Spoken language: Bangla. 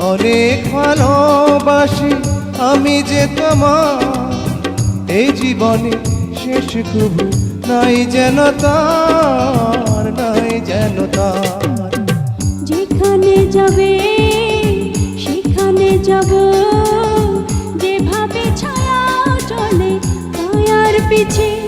অনেক ভালোবাসি আমি যে তোমার, এই জীবনে শেষ কবু নাই যেন তার, নাই যেন তার। যেখানে যাবে সেখানে যাব, যেভাবে ছায়া চলে ছায়ার পিছে